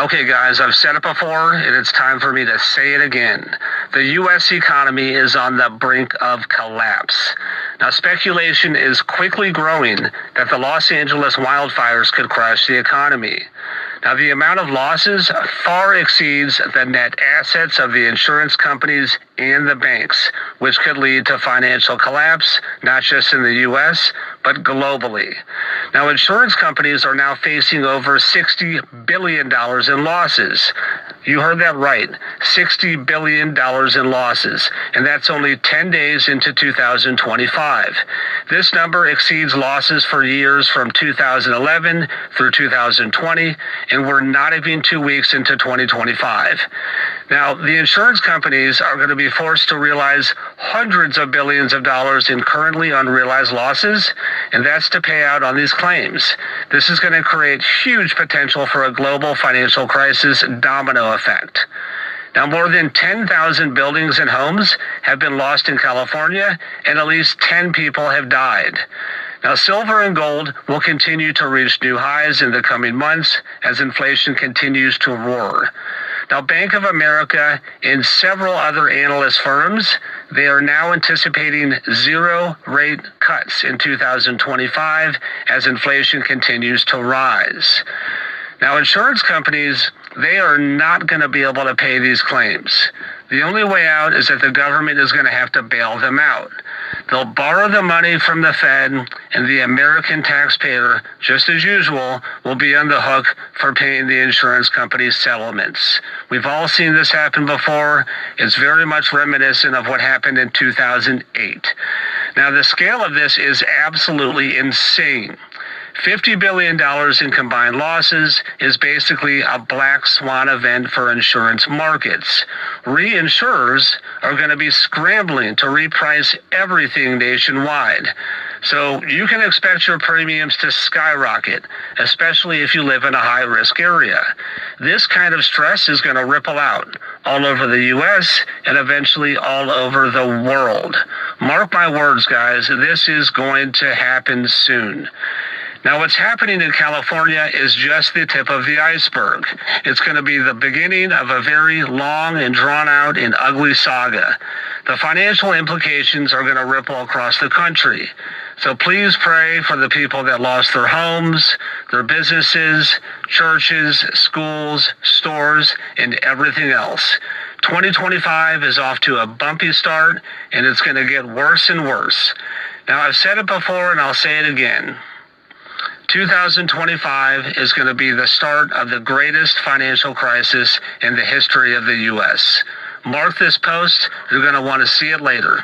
Okay, guys, I've said it before, and it's time for me to say it again. The U.S. economy is on the brink of collapse. Now, speculation is quickly growing that the Los Angeles wildfires could crash the economy. Now, the amount of losses far exceeds the net assets of the insurance companies and the banks, which could lead to financial collapse, not just in the U.S., but globally. Now, insurance companies are now facing over $60 billion in losses. You heard that right, $60 billion in losses, and that's only 10 days into 2025. This number exceeds losses for years from 2011 through 2020, and we're not even 2 weeks into 2025. Now, the insurance companies are going to be forced to realize hundreds of billions of dollars in currently unrealized losses, and that's to pay out on these claims. This is going to create huge potential for a global financial crisis domino effect. Now, more than 10,000 buildings and homes have been lost in California, and at least 10 people have died. Now, silver and gold will continue to reach new highs in the coming months as inflation continues to roar. Now, Bank of America and several other analyst firms, they are now anticipating zero rate cuts in 2025 as inflation continues to rise. Now, insurance companies, they are not going to be able to pay these claims. The only way out is that the government is going to have to bail them out. They'll borrow the money from the Fed, and the American taxpayer, just as usual, will be on the hook for paying the insurance company's settlements. We've all seen this happen before. It's very much reminiscent of what happened in 2008. Now, the scale of this is absolutely insane. $50 billion in combined losses is basically a black swan event for insurance markets. Reinsurers are going to be scrambling to reprice everything nationwide. So you can expect your premiums to skyrocket, especially if you live in a high-risk area. This kind of stress is going to ripple out all over the U.S. and eventually all over the world. Mark my words, guys, this is going to happen soon. Now, what's happening in California is just the tip of the iceberg. It's going to be the beginning of a very long and drawn-out and ugly saga. The financial implications are going to ripple across the country. So please pray for the people that lost their homes, their businesses, churches, schools, stores, and everything else. 2025 is off to a bumpy start, and it's going to get worse and worse. Now, I've said it before, and I'll say it again. 2025 is going to be the start of the greatest financial crisis in the history of the U.S. Mark this post. You're going to want to see it later.